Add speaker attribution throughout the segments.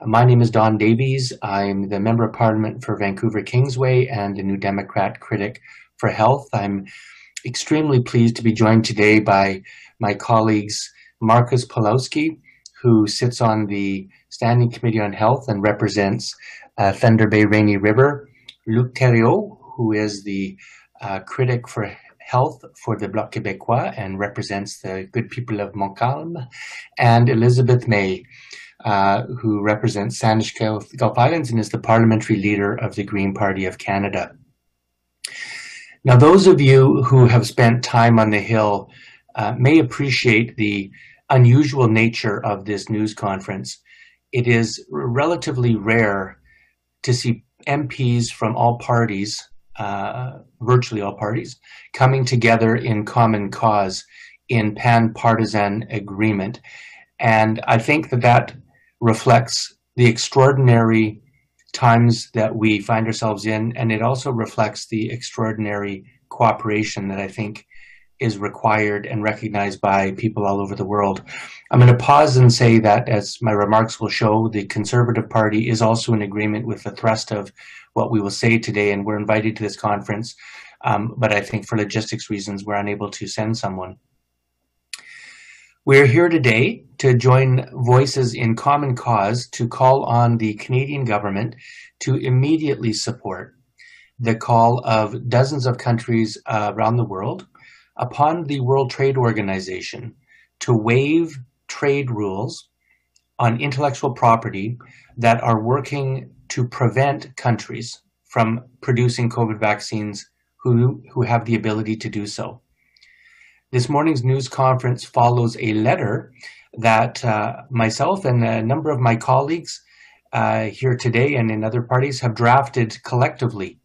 Speaker 1: My name is Don Davies. I'm the Member of Parliament for Vancouver Kingsway and the New Democrat critic for health. I'm extremely pleased to be joined today by my colleagues Marcus Powlowski, who sits on the Standing Committee on Health and represents Thunder Bay Rainy River, Luc Thériault, who is the critic for health for the Bloc Québécois and represents the good people of Montcalm, and Elizabeth May, who represents Sandwich Gulf Islands and is the parliamentary leader of the Green Party of Canada. Now, those of you who have spent time on the Hill may appreciate the unusual nature of this news conference. It is relatively rare to see MPs from all parties, virtually all parties, coming together in common cause in pan-partisan agreement. And I think that reflects the extraordinary times that we find ourselves in, and it also reflects the extraordinary cooperation that I think is required and recognized by people all over the world. I'm going to pause and say that, as my remarks will show, the Conservative Party is also in agreement with the thrust of what we will say today, and we're invited to this conference, but I think for logistics reasons, we're unable to send someone. We're here today to join voices in common cause to call on the Canadian government to immediately support the call of dozens of countries around the world upon the World Trade Organization to waive trade rules on intellectual property that are working to prevent countries from producing COVID vaccines who have the ability to do so. This morning's news conference follows a letter that myself and a number of my colleagues here today and in other parties have drafted collectively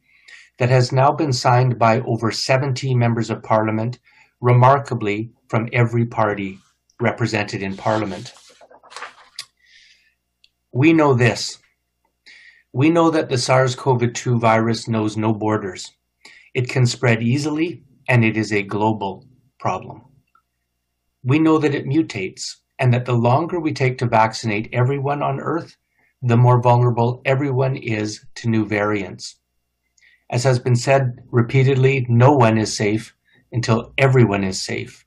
Speaker 1: that has now been signed by over 70 members of Parliament, remarkably from every party represented in Parliament. We know this. We know that the SARS-CoV-2 virus knows no borders. It can spread easily, and it is a global problem. We know that it mutates, and that the longer we take to vaccinate everyone on Earth, the more vulnerable everyone is to new variants. As has been said repeatedly, no one is safe until everyone is safe.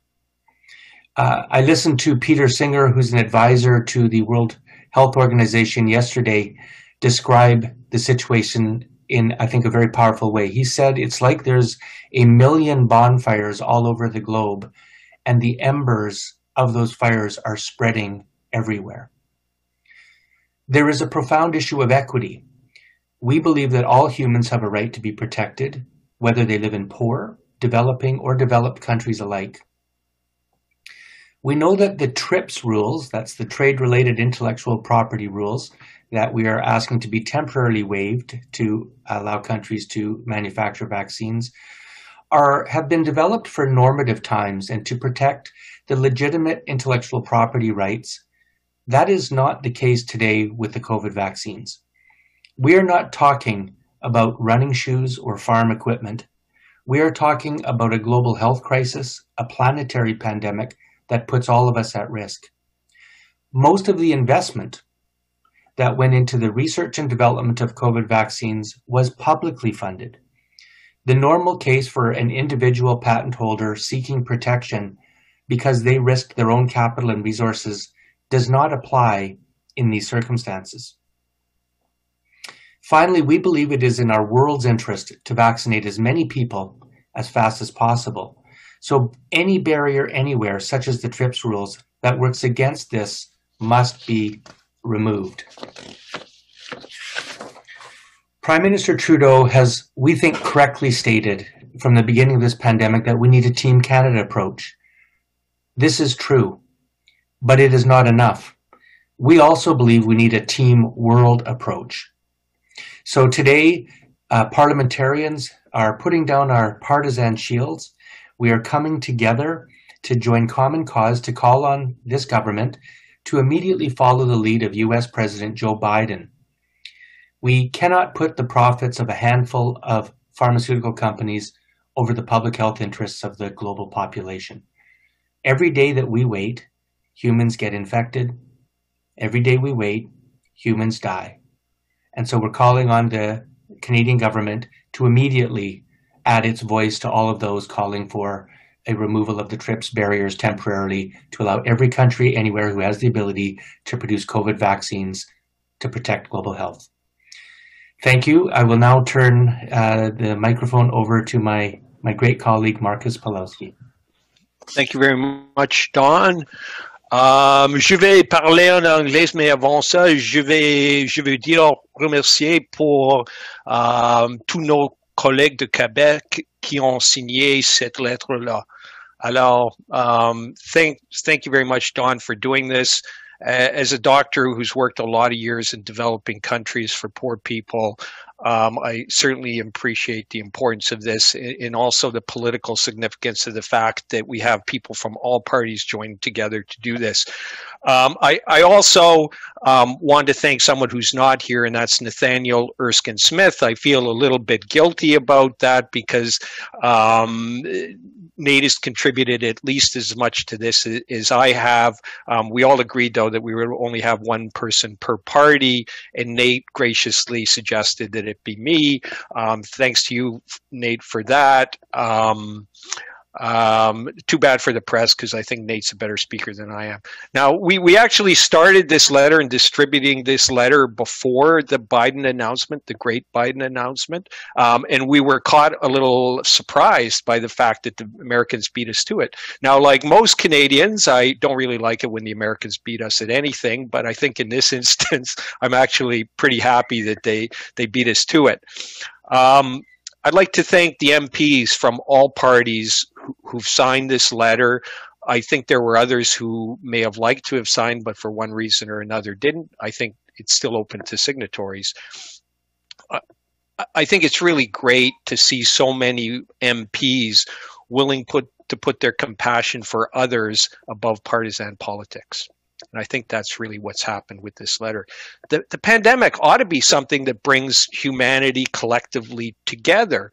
Speaker 1: I listened to Peter Singer, who's an advisor to the World Health Organization yesterday, describe the situation in, I think, a very powerful way. He said it's like there's 1 million bonfires all over the globe, and the embers of those fires are spreading everywhere. There is a profound issue of equity. We believe that all humans have a right to be protected, whether they live in poor, developing, or developed countries alike. We know that the TRIPS rules, that's the trade-related intellectual property rules, that we are asking to be temporarily waived to allow countries to manufacture vaccines, have been developed for normative times and to protect the legitimate intellectual property rights. That is not the case today with the COVID vaccines. We are not talking about running shoes or farm equipment. We are talking about a global health crisis, a planetary pandemic that puts all of us at risk. Most of the investment that went into the research and development of COVID vaccines was publicly funded. The normal case for an individual patent holder seeking protection because they risked their own capital and resources does not apply in these circumstances. Finally, we believe it is in our world's interest to vaccinate as many people as fast as possible. So any barrier anywhere, such as the TRIPS rules, that works against this must be removed. Prime Minister Trudeau has, we think, correctly stated from the beginning of this pandemic that we need a Team Canada approach. This is true, but it is not enough. We also believe we need a Team World approach. So today, parliamentarians are putting down our partisan shields. We are coming together to join common cause to call on this government to immediately follow the lead of US President Joe Biden. We cannot put the profits of a handful of pharmaceutical companies over the public health interests of the global population. Every day that we wait, humans get infected. Every day we wait, humans die. And so we're calling on the Canadian government to immediately add its voice to all of those calling for a removal of the TRIPS barriers temporarily to allow every country anywhere who has the ability to produce COVID vaccines to protect global health. Thank you. I will now turn the microphone over to my great colleague, Marcus Powlowski.
Speaker 2: Thank you very much, Don. Je vais parler en anglais, mais avant ça, je veux dire remercier pour tous nos collègues de Québec qui ont signé cette lettre-là. Alors, thank you very much, Don, for doing this. As a doctor who's worked a lot of years in developing countries for poor people, I certainly appreciate the importance of this and also the political significance of the fact that we have people from all parties joining together to do this. I also want to thank someone who's not here, and that's Nathaniel Erskine Smith. I feel a little bit guilty about that because Nate has contributed at least as much to this as I have. We all agreed, though, that we would only have one person per party, and Nate graciously suggested that it be me. Thanks to you, Nate, for that. Too bad for the press because I think Nate's a better speaker than I am. Now, we actually started this letter and distributing this letter before the Biden announcement, the great Biden announcement, and we were caught a little surprised by the fact that the Americans beat us to it. Now, like most Canadians, I don't really like it when the Americans beat us at anything, but I think in this instance, I'm actually pretty happy that they beat us to it. I'd like to thank the MPs from all parties who've signed this letter. I think there were others who may have liked to have signed, but for one reason or another didn't. I think it's still open to signatories. I think it's really great to see so many MPs willing to put their compassion for others above partisan politics. And I think that's really what's happened with this letter. The pandemic ought to be something that brings humanity collectively together.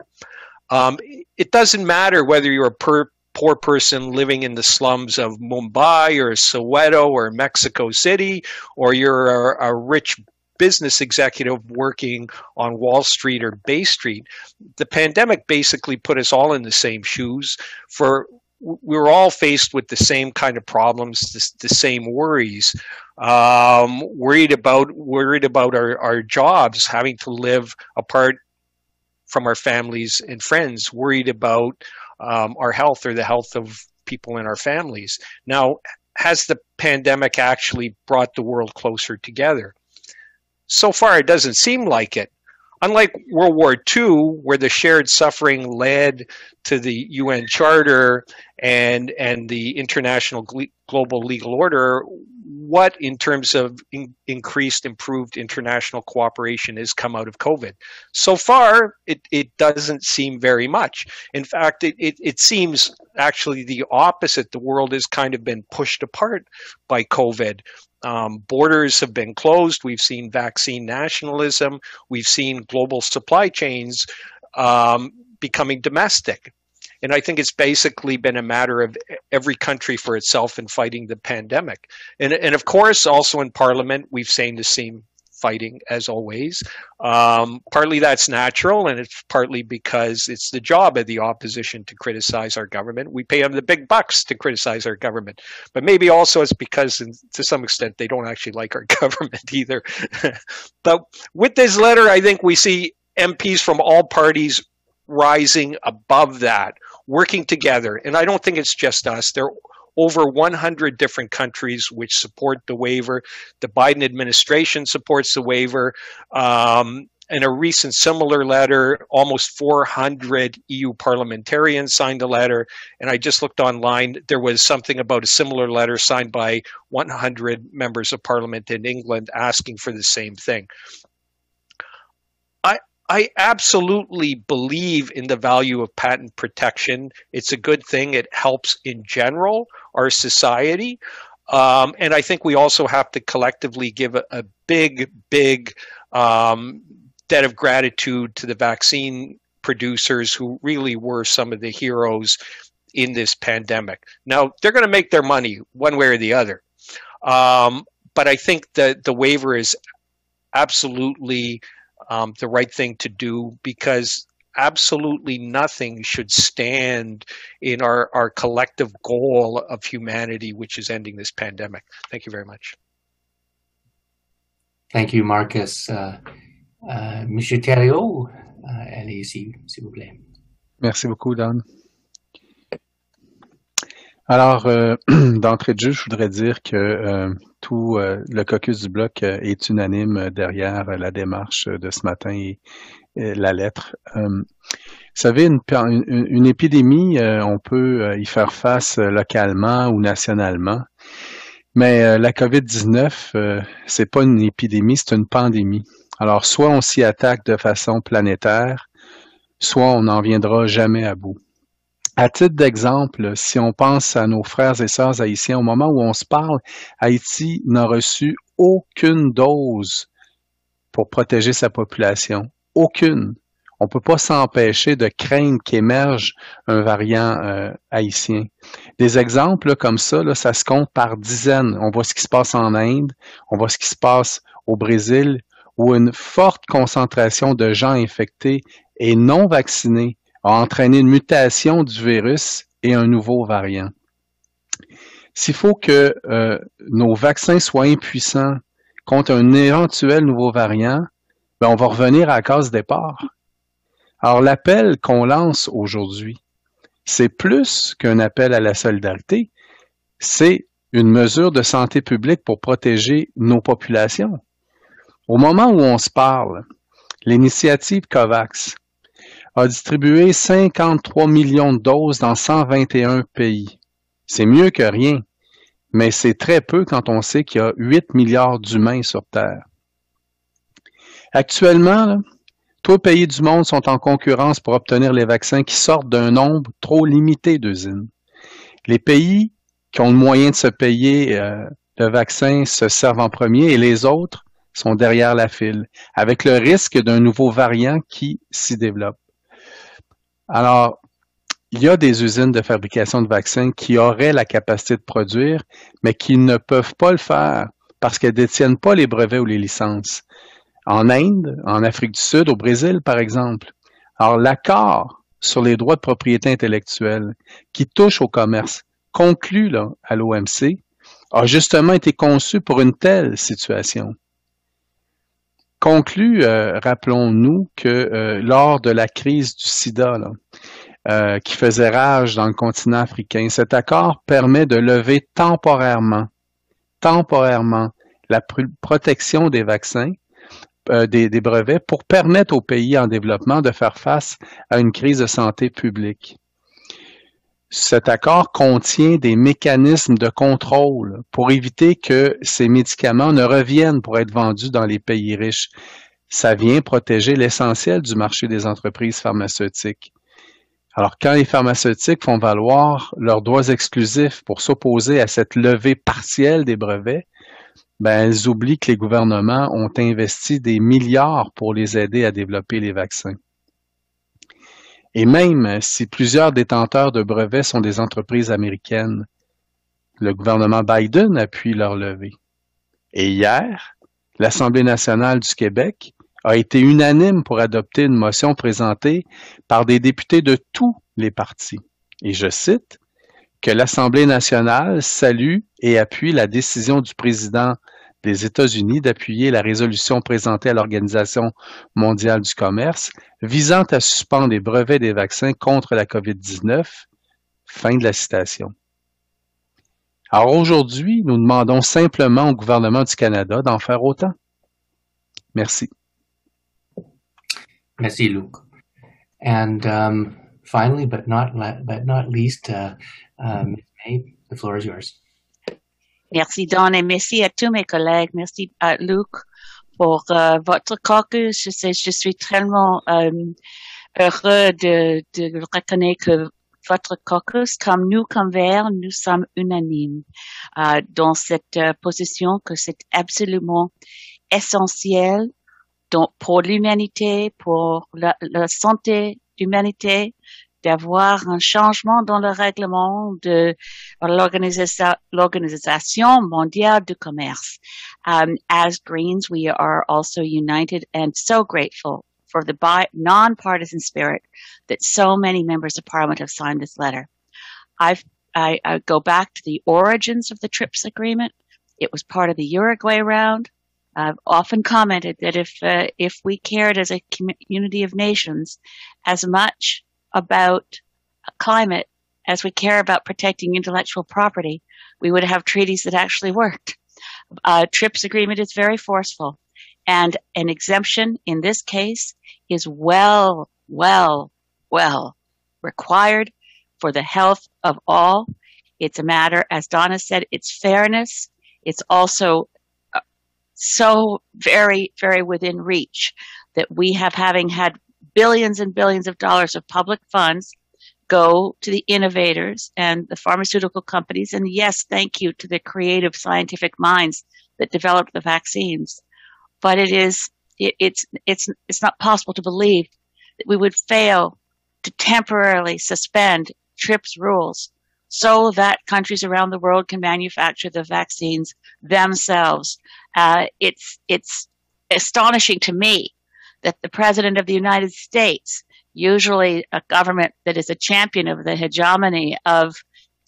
Speaker 2: It doesn't matter whether you're a poor person living in the slums of Mumbai or Soweto or Mexico City, or you're a rich business executive working on Wall Street or Bay Street. The pandemic basically put us all in the same shoes. We were all faced with the same kind of problems, the same worries, worried about our jobs, having to live apart from our families and friends, worried about our health or the health of people in our families. Now, has the pandemic actually brought the world closer together? So far, it doesn't seem like it. Unlike World War II, where the shared suffering led to the UN Charter and the international global legal order, what in terms of increased, improved international cooperation has come out of COVID? So far, it doesn't seem very much. In fact, it seems actually the opposite. The world has kind of been pushed apart by COVID. Borders have been closed. We've seen vaccine nationalism. We've seen global supply chains becoming domestic. And I think it's basically been a matter of every country for itself in fighting the pandemic. And of course, also in Parliament, we've seen the same fighting as always. Partly that's natural, and it's partly because it's the job of the opposition to criticize our government. We pay them the big bucks to criticize our government. But maybe also it's because, to some extent, they don't actually like our government either. But with this letter, I think we see MPs from all parties rising above that, working together. And I don't think it's just us. There are over 100 different countries which support the waiver. The Biden administration supports the waiver. In a recent similar letter, almost 400 EU parliamentarians signed a letter. And I just looked online. There was something about a similar letter signed by 100 members of parliament in England asking for the same thing. I absolutely believe in the value of patent protection. It's a good thing. It helps in general our society. And I think we also have to collectively give a big debt of gratitude to the vaccine producers who really were some of the heroes in this pandemic. Now, they're going to make their money one way or the other. But I think that the waiver is absolutely the right thing to do, because absolutely nothing should stand in our collective goal of humanity, which is ending this pandemic. Thank you very much.
Speaker 1: Thank you, Marcus. Monsieur Thériault, allez ici, s'il vous plaît.
Speaker 3: Merci beaucoup, Don. Alors, d'entrée de jeu, je voudrais dire que tout le caucus du Bloc est unanime derrière la démarche de ce matin et la lettre. Vous savez, une épidémie, on peut y faire face localement ou nationalement, mais la COVID-19, c'est pas une épidémie, c'est une pandémie. Alors, soit on s'y attaque de façon planétaire, soit on n'en viendra jamais à bout. À titre d'exemple, si on pense à nos frères et sœurs haïtiens, au moment où on se parle, Haïti n'a reçu aucune dose pour protéger sa population. Aucune. On peut pas s'empêcher de craindre qu'émerge un variant haïtien. Des exemples là, comme ça, là, ça se compte par dizaines. On voit ce qui se passe en Inde, on voit ce qui se passe au Brésil, où une forte concentration de gens infectés et non vaccinés a entraîné une mutation du virus et un nouveau variant. S'il faut que nos vaccins soient impuissants contre un éventuel nouveau variant, ben on va revenir à la case départ. Alors, l'appel qu'on lance aujourd'hui, c'est plus qu'un appel à la solidarité, c'est une mesure de santé publique pour protéger nos populations. Au moment où on se parle, l'initiative COVAX a distribué 53 millions de doses dans 121 pays. C'est mieux que rien, mais c'est très peu quand on sait qu'il y a 8 milliards d'humains sur Terre. Actuellement, là, tous les pays du monde sont en concurrence pour obtenir les vaccins qui sortent d'un nombre trop limité d'usines. Les pays qui ont le moyen de se payer le vaccin se servent en premier et les autres sont derrière la file, avec le risque d'un nouveau variant qui s'y développe. Alors, il y a des usines de fabrication de vaccins qui auraient la capacité de produire, mais qui ne peuvent pas le faire parce qu'elles ne détiennent pas les brevets ou les licences. En Inde, en Afrique du Sud, au Brésil, par exemple. Alors, l'accord sur les droits de propriété intellectuelle qui touche au commerce, conclu là, à l'OMC, a justement été conçu pour une telle situation. Conclu, rappelons-nous que lors de la crise du sida, là, qui faisait rage dans le continent africain, cet accord permet de lever temporairement la protection des vaccins, des brevets, pour permettre aux pays en développement de faire face à une crise de santé publique. Cet accord contient des mécanismes de contrôle pour éviter que ces médicaments ne reviennent pour être vendus dans les pays riches. Ça vient protéger l'essentiel du marché des entreprises pharmaceutiques. Alors, quand les pharmaceutiques font valoir leurs droits exclusifs pour s'opposer à cette levée partielle des brevets, ben, elles oublient que les gouvernements ont investi des milliards pour les aider à développer les vaccins. Et même si plusieurs détenteurs de brevets sont des entreprises américaines, le gouvernement Biden appuie leur levée. Et hier, l'Assemblée nationale du Québec a été unanime pour adopter une motion présentée par des députés de tous les partis. Et je cite, que l'Assemblée nationale salue et appuie la décision du président des États-Unis d'appuyer la résolution présentée à l'Organisation mondiale du commerce visant à suspendre les brevets des vaccins contre la COVID-19. Fin de la citation. Alors aujourd'hui, nous demandons simplement au gouvernement du Canada d'en faire autant. Merci.
Speaker 1: Merci, Luc. And finally, but not least, Ms. May, the floor is yours.
Speaker 4: Merci, Don, et merci à tous mes collègues. Merci à Luc pour votre caucus. Je suis tellement heureux de reconnaître que votre caucus, comme nous, comme Verts, nous sommes unanimes dans cette position que c'est absolument essentiel pour l'humanité, pour la santé de l'humanité, d'avoir un changement dans le règlement de l'Organisation mondiale du commerce. As Greens, we are also united and so grateful for the non-partisan spirit that so many members of Parliament have signed this letter. I go back to the origins of the TRIPS agreement. It was part of the Uruguay round. I've often commented that if we cared as a community of nations as much about climate as we care about protecting intellectual property, we would have treaties that actually worked. TRIPS agreement is very forceful, and an exemption in this case is well required for the health of all. It's a matter, as Donna said, it's fairness. It's also so very, very within reach that we have, having had billions and billions of dollars of public funds go to the innovators and the pharmaceutical companies. And yes, thank you to the creative scientific minds that developed the vaccines. But it's not possible to believe that we would fail to temporarily suspend TRIPS rules so that countries around the world can manufacture the vaccines themselves. It's astonishing to me that the President of the United States, usually a government that is a champion of the hegemony of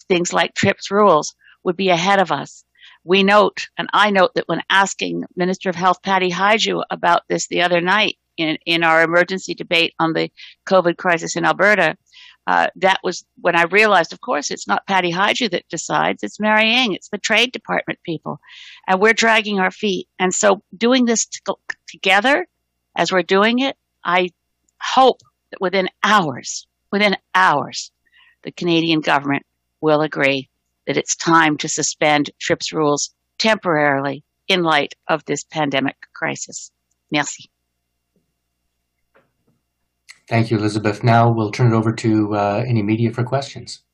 Speaker 4: things like TRIPS rules, would be ahead of us. We note, and I note, that when asking Minister of Health Patty Hajdu about this the other night in our emergency debate on the COVID crisis in Alberta, that was when I realized, of course, it's not Patty Hajdu that decides, it's Mary Ng, it's the Trade Department people. And we're dragging our feet. And so doing this together, as we're doing it, I hope that within hours, the Canadian government will agree that it's time to suspend TRIPS rules temporarily in light of this pandemic crisis. Merci.
Speaker 1: Thank you, Elizabeth. Now we'll turn it over to any media for questions.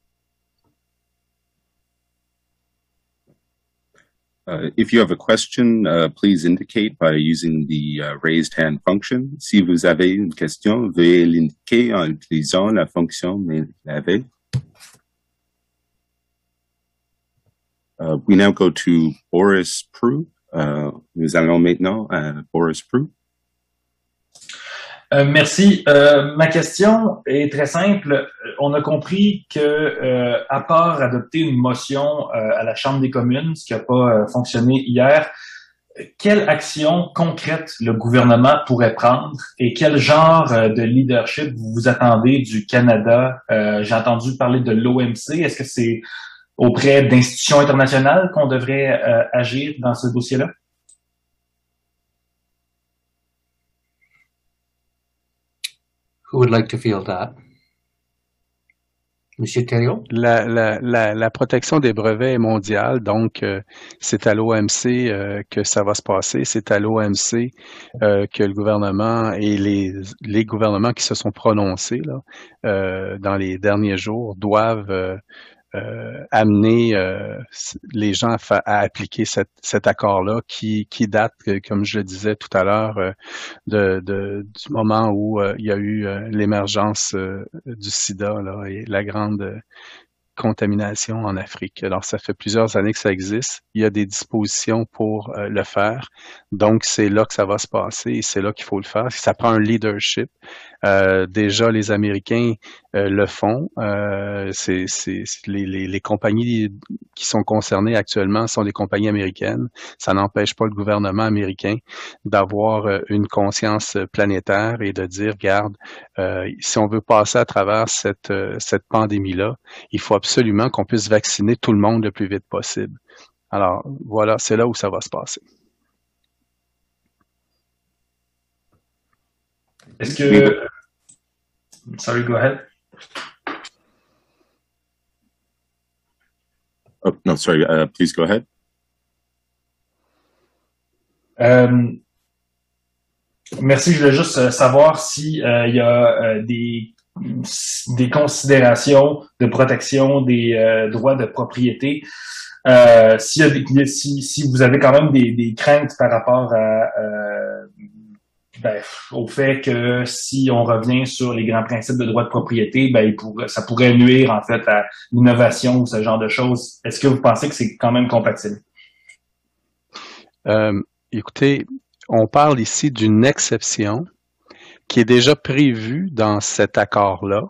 Speaker 5: If you have a question, please indicate by using the raised hand function. Si vous avez une question, veuillez l'indiquer en utilisant la fonction main levée. We now go to Boris Proulx. Nous allons maintenant à Boris Proulx.
Speaker 6: Merci. Ma question est très simple. On a compris que, à part adopter une motion à la Chambre des communes, ce qui n'a pas fonctionné hier, quelle action concrète le gouvernement pourrait prendre et quel genre de leadership vous attendez du Canada? J'ai entendu parler de l'OMC. Est-ce que c'est auprès d'institutions internationales qu'on devrait agir dans ce dossier-là?
Speaker 1: Who would like to field that? Monsieur Thériault?
Speaker 3: La protection des brevets est mondiale, donc c'est à l'OMC que ça va se passer. C'est à l'OMC que le gouvernement et les gouvernements qui se sont prononcés là, dans les derniers jours doivent amener les gens à appliquer cet accord-là qui date, comme je le disais tout à l'heure, du moment où il y a eu l'émergence du sida là, et la grande contamination en Afrique. Alors, ça fait plusieurs années que ça existe. Il y a des dispositions pour le faire. Donc, c'est là que ça va se passer et c'est là qu'il faut le faire. Ça prend un leadership. Déjà, les Américains le font. Les compagnies qui sont concernées actuellement sont des compagnies américaines. Ça n'empêche pas le gouvernement américain d'avoir une conscience planétaire et de dire, regarde, si on veut passer à travers cette pandémie-là, il faut absolument qu'on puisse vacciner tout le monde le plus vite possible. Alors, voilà, c'est là où ça va se passer.
Speaker 6: Est-ce que... Sorry, go ahead.
Speaker 5: Oh, no, sorry, please go ahead.
Speaker 6: Merci, je voulais juste savoir si il y a des considérations de protection des droits de propriété. Si vous avez quand même des craintes par rapport à au fait que si on revient sur les grands principes de droit de propriété, ça pourrait nuire en fait à l'innovation ou ce genre de choses. Est-ce que vous pensez que c'est quand même compatible?
Speaker 3: Écoutez, on parle ici d'une exception qui est déjà prévue dans cet accord-là.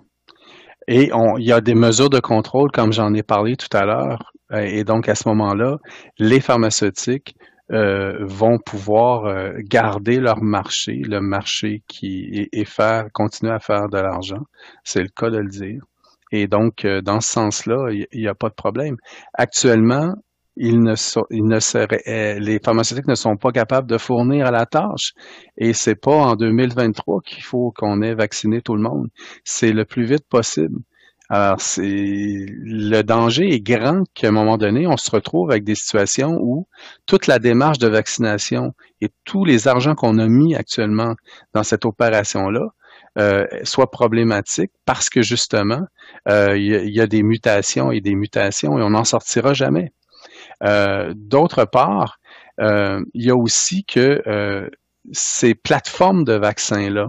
Speaker 3: Et il y a des mesures de contrôle, comme j'en ai parlé tout à l'heure. Et donc, à ce moment-là, les pharmaceutiques vont pouvoir garder leur marché, le marché continuer à faire de l'argent. C'est le cas de le dire. Et donc, dans ce sens-là, il n'y a pas de problème. Actuellement, les pharmaceutiques ne sont pas capables de fournir à la tâche. Et c'est pas en 2023 qu'il faut qu'on ait vacciné tout le monde. C'est le plus vite possible. Alors, le danger est grand qu'à un moment donné, on se retrouve avec des situations où toute la démarche de vaccination et tous les argents qu'on a mis actuellement dans cette opération-là soit problématique parce que justement, il y a des mutations et on n'en sortira jamais. D'autre part, il y a aussi que ces plateformes de vaccins-là,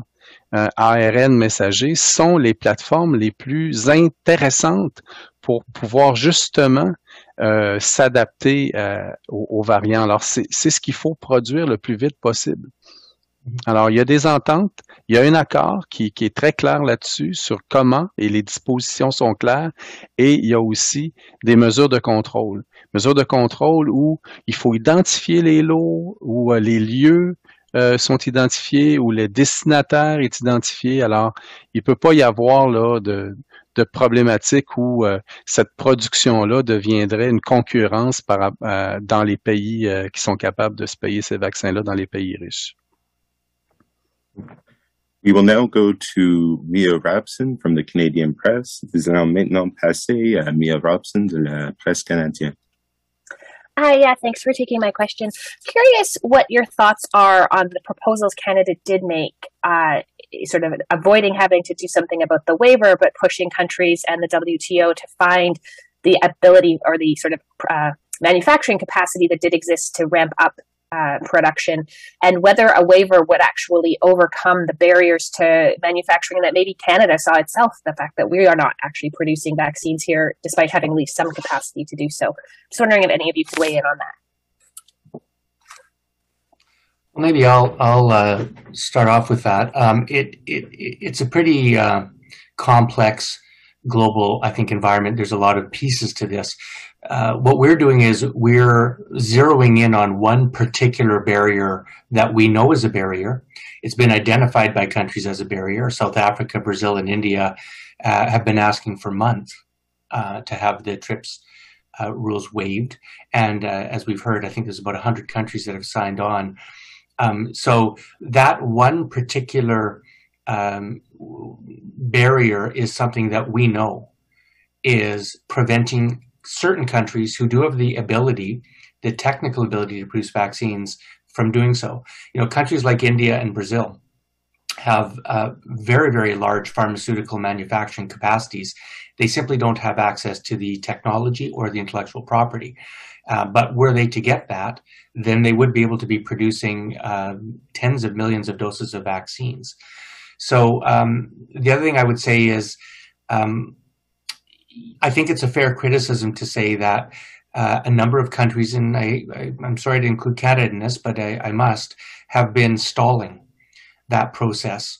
Speaker 3: ARN messager, sont les plateformes les plus intéressantes pour pouvoir justement s'adapter aux variants. Alors, c'est ce qu'il faut produire le plus vite possible. Alors, il y a des ententes, il y a un accord qui est très clair là-dessus sur comment, et les dispositions sont claires, et il y a aussi des mesures de contrôle. Mesures de contrôle où il faut identifier les lots, où les lieux sont identifiés, où le destinataire est identifié. Alors, il peut pas y avoir là de problématique où cette production-là deviendrait une concurrence dans les pays qui sont capables de se payer ces vaccins-là dans les pays riches.
Speaker 5: We will now go to Mia Rabson from the Canadian Press. Nous allons maintenant passer à Mia Rabson de la presse canadienne.
Speaker 7: Yeah, thanks for taking my question. Curious what your thoughts are on the proposals Canada did make, sort of avoiding having to do something about the waiver, but pushing countries and the WTO to find the ability or the sort of manufacturing capacity that did exist to ramp up production, and whether a waiver would actually overcome the barriers to manufacturing that maybe Canada saw itself, the fact that we are not actually producing vaccines here despite having at least some capacity to do so. Just wondering if any of you could weigh in on that.
Speaker 1: Well, maybe I'll start off with that. It's a pretty complex global, I think, environment. There's a lot of pieces to this. What we're doing is we're zeroing in on one particular barrier that we know is a barrier. It's been identified by countries as a barrier. South Africa, Brazil, and India have been asking for months to have the TRIPS rules waived. And as we've heard, I think there's about 100 countries that have signed on. So that one particular barrier is something that we know is preventing certain countries who do have the ability, the technical ability to produce vaccines from doing so. You know, countries like India and Brazil have very, very large pharmaceutical manufacturing capacities. They simply don't have access to the technology or the intellectual property. But were they to get that, then they would be able to be producing tens of millions of doses of vaccines. So the other thing I would say is I think it's a fair criticism to say that a number of countries, and I'm sorry to include Canada in this, but I must, have been stalling that process.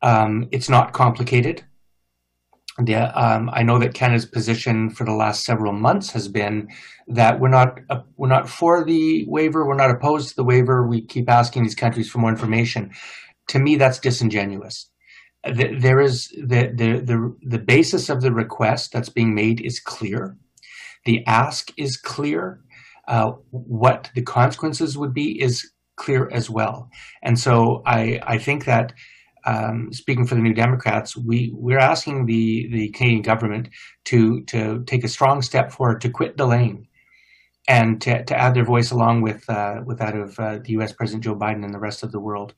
Speaker 1: It's not complicated. I know that Canada's position for the last several months has been that we're not for the waiver, we're not opposed to the waiver. We keep asking these countries for more information. To me, that's disingenuous. There is the basis of the request that's being made is clear. The ask is clear. What the consequences would be is clear as well. And so I think that speaking for the New Democrats, we're asking the Canadian government to take a strong step forward to quit delaying and to add their voice along with that of the U.S. President Joe Biden and the rest of the world.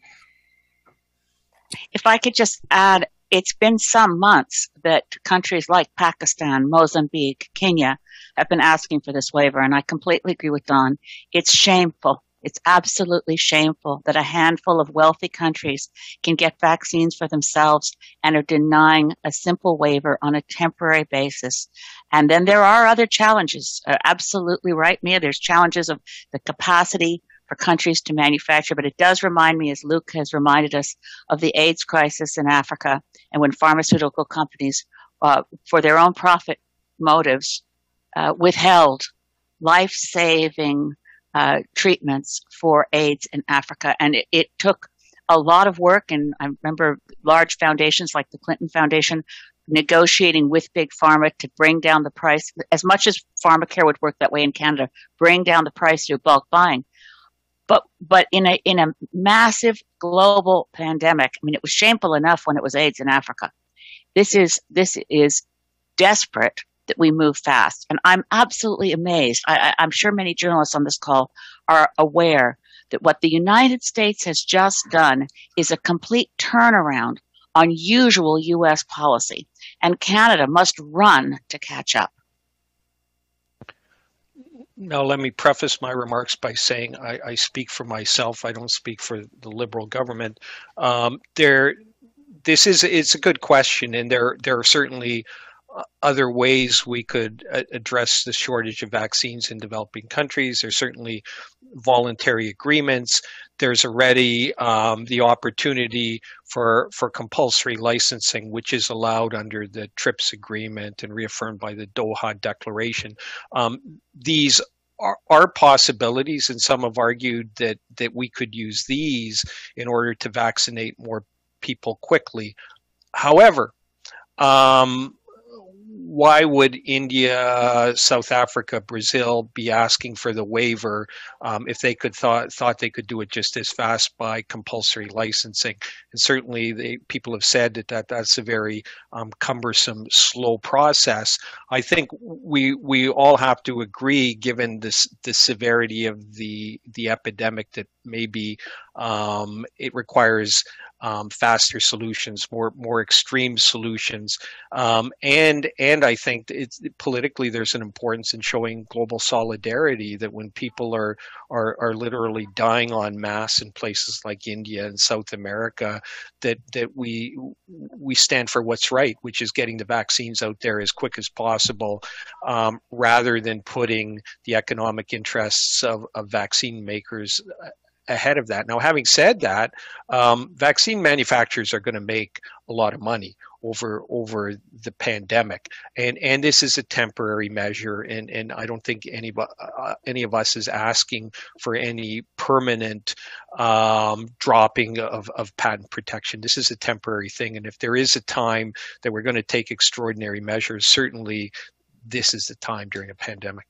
Speaker 4: If I could just add, it's been some months that countries like Pakistan, Mozambique, Kenya have been asking for this waiver, and I completely agree with Don. It's shameful It's absolutely shameful that a handful of wealthy countries can get vaccines for themselves and are denying a simple waiver on a temporary basis. And then there are other challenges. Absolutely right, Mia. There's challenges of the capacity for countries to manufacture, but it does remind me, as Luc has reminded us, of the AIDS crisis in Africa, and when pharmaceutical companies, for their own profit motives, withheld life-saving treatments for AIDS in Africa. And it took a lot of work, and I remember large foundations like the Clinton Foundation negotiating with Big Pharma to bring down the price, as much as pharmacare would work that way in Canada, bring down the price through bulk buying. But in a massive global pandemic, I mean, it was shameful enough when it was AIDS in Africa. This is desperate that we move fast. And I'm absolutely amazed. I'm sure many journalists on this call are aware that what the United States has just done is a complete turnaround on usual U.S. policy. And Canada must run to catch up.
Speaker 2: Now, let me preface my remarks by saying I speak for myself. I don't speak for the Liberal government. It's a good question, and there are certainly other ways we could address the shortage of vaccines in developing countries. There's certainly voluntary agreements. There's already the opportunity for compulsory licensing, which is allowed under the TRIPS agreement and reaffirmed by the Doha Declaration. These are possibilities, and some have argued that we could use these in order to vaccinate more people quickly. However, why would India, South Africa, Brazil be asking for the waiver if they thought they could do it just as fast by compulsory licensing? And certainly, people have said that's a very cumbersome, slow process. I think we all have to agree, given the severity of the epidemic, that maybe it requires faster solutions, more extreme solutions, and I think politically there's an importance in showing global solidarity, that when people are literally dying en masse in places like India and South America, that we stand for what's right, which is getting the vaccines out there as quick as possible, rather than putting the economic interests of vaccine makers ahead of that. Now, having said that, vaccine manufacturers are going to make a lot of money over the pandemic, and this is a temporary measure, and I don't think any of us is asking for any permanent dropping of patent protection. This is a temporary thing, and if there is a time that we're going to take extraordinary measures, certainly this is the time during a pandemic.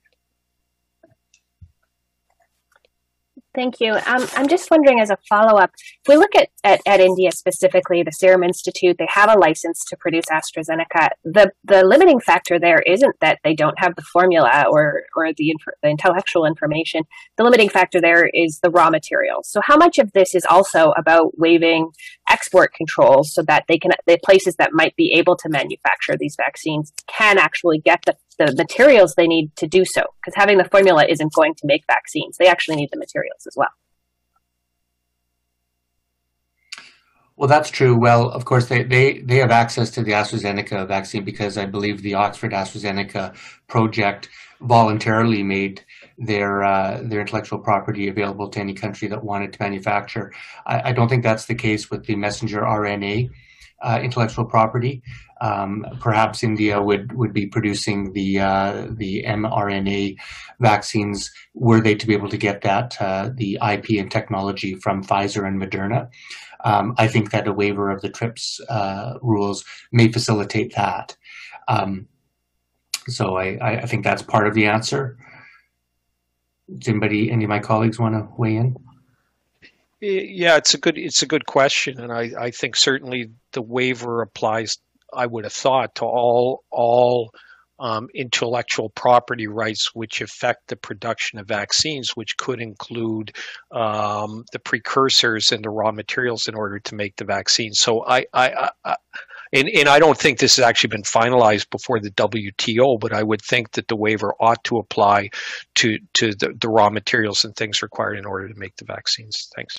Speaker 7: Thank you. I'm just wondering, as a follow-up, if we look at India specifically, the Serum Institute, they have a license to produce AstraZeneca. The limiting factor there isn't that they don't have the formula or the intellectual information. The limiting factor there is the raw materials. So how much of this is also about waiving export controls so that the places that might be able to manufacture these vaccines can actually get the materials they need to do so? Because having the formula isn't going to make vaccines. They actually need the materials as well.
Speaker 1: Well, that's true. Well, of course, they have access to the AstraZeneca vaccine because I believe the Oxford AstraZeneca project voluntarily made their intellectual property available to any country that wanted to manufacture. I don't think that's the case with the messenger RNA intellectual property. Perhaps India would be producing the mRNA vaccines were they to be able to get that the IP and technology from Pfizer and Moderna. I think that a waiver of the TRIPS rules may facilitate that. So I think that's part of the answer. Does any of my colleagues want to weigh in?
Speaker 2: Yeah, it's a good question, and I think certainly the waiver applies, I would have thought, to all intellectual property rights which affect the production of vaccines, which could include the precursors and the raw materials in order to make the vaccine. So And I don't think this has actually been finalized before the WTO, but I would think that the waiver ought to apply to the raw materials and things required in order to make the vaccines. Thanks.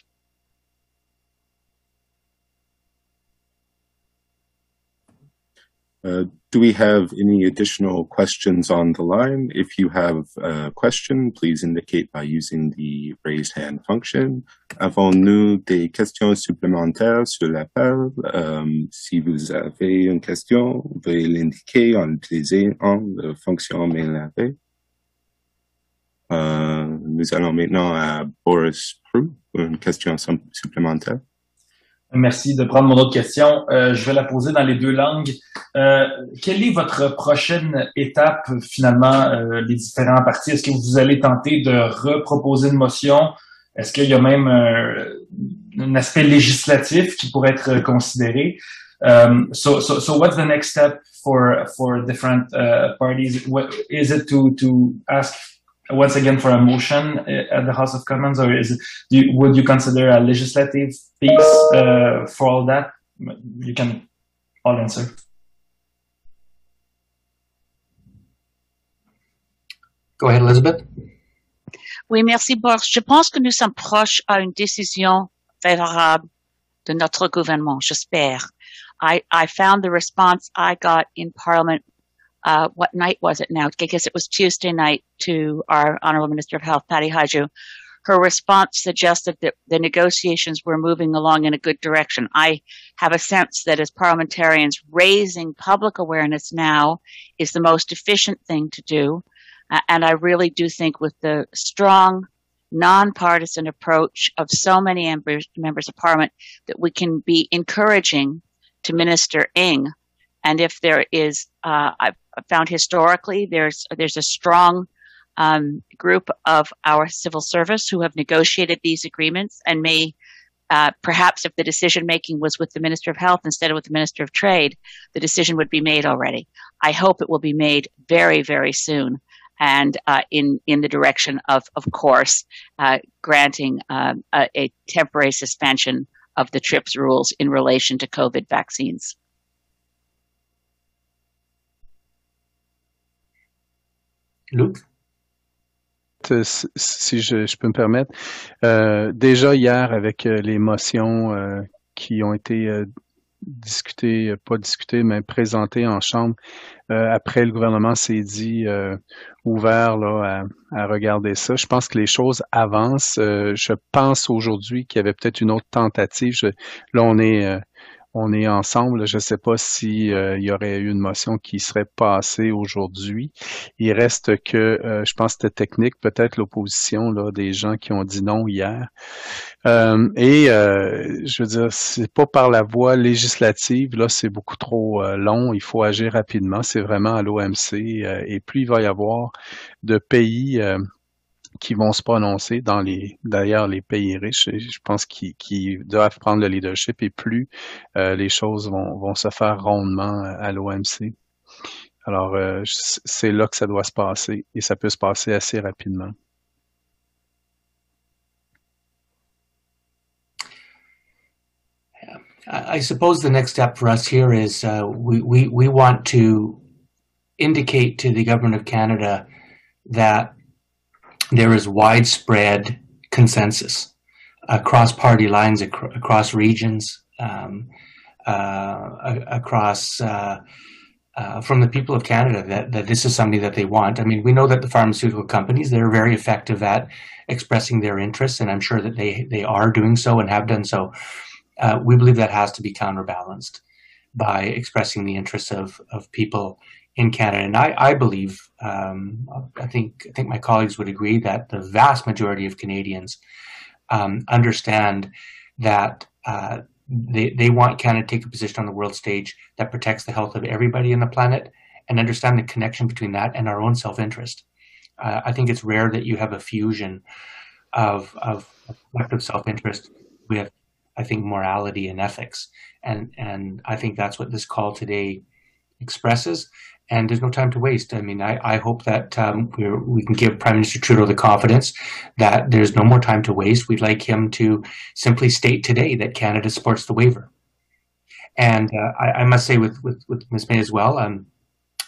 Speaker 5: Do we have any additional questions on the line? If you have a question, please indicate by using the raised hand function. Avons-nous des questions supplémentaires sur l'appel? Si vous avez une question, veuillez l'indiquer en utilisant la fonction main levée. Nous allons maintenant à Boris Proulx pour une question supplémentaire.
Speaker 6: Merci de prendre mon autre question. Je vais la poser dans les deux langues. Quelle est votre prochaine étape, finalement, les différents partis? Est-ce que vous allez tenter de reproposer une motion? Est-ce qu'il y a même un aspect législatif qui pourrait être considéré? So what's the next step for different parties? Is it to ask once again for a motion at the House of Commons, or would you consider a legislative piece for all that? You can all answer.
Speaker 1: Go ahead, Elizabeth.
Speaker 4: Oui, merci, Boris. Je pense que nous sommes proches à une décision favorable de notre gouvernement, j'espère. I found the response I got in Parliament. What night was it now? I guess it was Tuesday night, to our Honourable Minister of Health, Patty Hajdu. Her response suggested that the negotiations were moving along in a good direction. I have a sense that as parliamentarians, raising public awareness now is the most efficient thing to do. And I really do think with the strong, nonpartisan approach of so many members of Parliament that we can be encouraging to Minister Ng. And if there is, I've found historically, there's a strong group of our civil service who have negotiated these agreements and may, perhaps if the decision making was with the Minister of Health instead of with the Minister of Trade, the decision would be made already. I hope it will be made very, very soon, and in the direction of course, granting a temporary suspension of the TRIPS rules in relation to COVID vaccines.
Speaker 1: Luc?
Speaker 3: Si je peux me permettre, déjà hier avec les motions qui ont été discutées, pas discutées, mais présentées en Chambre, après le gouvernement s'est dit ouvert là, à regarder ça. Je pense que les choses avancent. Je pense aujourd'hui qu'il y avait peut-être une autre tentative. Là, on est ensemble. Je ne sais pas si il y aurait eu une motion qui serait passée aujourd'hui. Il reste que, je pense que c'était technique, peut-être l'opposition là, des gens qui ont dit non hier. Je veux dire, c'est pas par la voie législative, là, c'est beaucoup trop long. Il faut agir rapidement. C'est vraiment à l'OMC. Et plus il va y avoir de pays qui vont se prononcer d'ailleurs les pays riches, je pense qu'ils doivent prendre le leadership, et plus les choses vont se faire rondement à l'OMC. Alors, c'est là que ça doit se passer, et ça peut se passer assez rapidement.
Speaker 1: I suppose the next step for us here is we want to indicate to the Government of Canada that there is widespread consensus across party lines, across regions, across from the people of Canada that this is something that they want. I mean, we know that the pharmaceutical companies, they're very effective at expressing their interests, and I'm sure that they are doing so and have done so. We believe that has to be counterbalanced by expressing the interests of people in Canada. And I believe, I think my colleagues would agree that the vast majority of Canadians understand that they want Canada to take a position on the world stage that protects the health of everybody on the planet, and understand the connection between that and our own self-interest. I think it's rare that you have a fusion of collective self-interest with, I think, morality and ethics. And I think that's what this call today expresses. And there's no time to waste. I mean, I hope that we can give Prime Minister Trudeau the confidence that there's no more time to waste. We'd like him to simply state today that Canada supports the waiver. And I must say with Ms. May as well,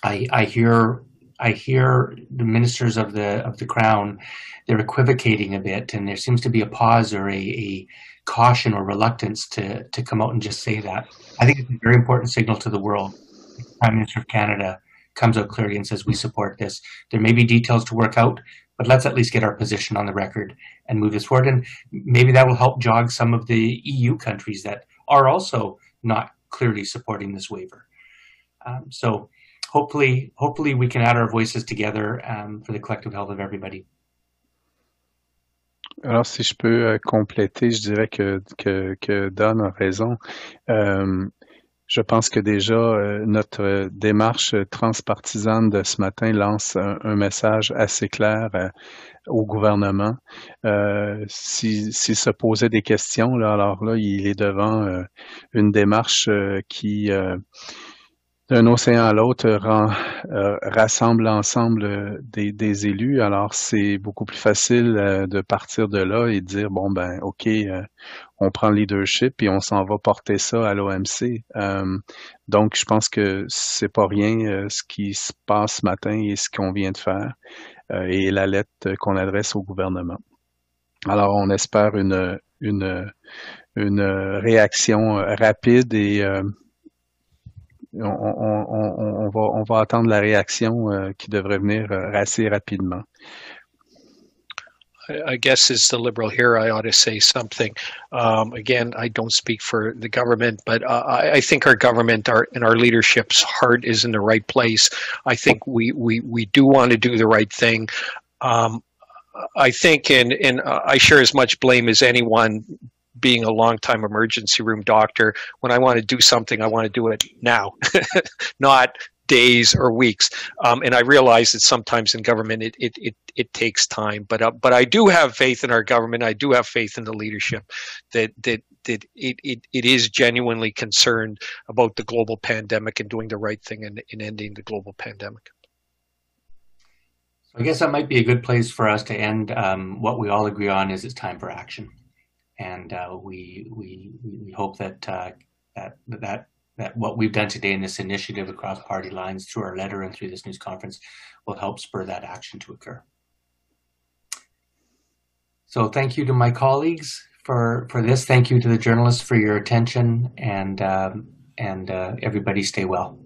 Speaker 1: I hear the ministers of the Crown, they're equivocating a bit, and there seems to be a pause or a caution or reluctance to come out and just say that. I think it's a very important signal to the world. The Prime Minister of Canada comes out clearly and says we support this. There may be details to work out, but let's at least get our position on the record and move this forward. And maybe that will help jog some of the EU countries that are also not clearly supporting this waiver. So hopefully we can add our voices together for the collective health of everybody.
Speaker 3: Alors, si je peux compléter, je dirais que Don a raison. Je pense que déjà, notre démarche transpartisane de ce matin lance un message assez clair au gouvernement. S'il se posait des questions, là, alors là, il est devant une démarche qui, d'un océan à l'autre, rassemble l'ensemble des élus. Alors, c'est beaucoup plus facile de partir de là et de dire, bon, ben, OK, on prend le leadership et on s'en va porter ça à l'OMC. Donc, je pense que c'est pas rien ce qui se passe ce matin et ce qu'on vient de faire et la lettre qu'on adresse au gouvernement. Alors, on espère une réaction rapide et on va attendre la réaction qui devrait venir assez rapidement.
Speaker 2: I guess as the Liberal here, I ought to say something. Again, I don't speak for the government, but I think our government and our leadership's heart is in the right place. I think we do want to do the right thing. I think, and I share as much blame as anyone, being a long-time emergency room doctor. When I want to do something, I want to do it now, not days or weeks. And I realize that sometimes in government it takes time, but I do have faith in our government. I do have faith in the leadership that it is genuinely concerned about the global pandemic and doing the right thing in ending the global pandemic.
Speaker 1: I guess that might be a good place for us to end. What we all agree on is it's time for action, and we hope that what we've done today in this initiative across party lines through our letter and through this news conference will help spur that action to occur. So thank you to my colleagues for this. Thank you to the journalists for your attention, and everybody stay well.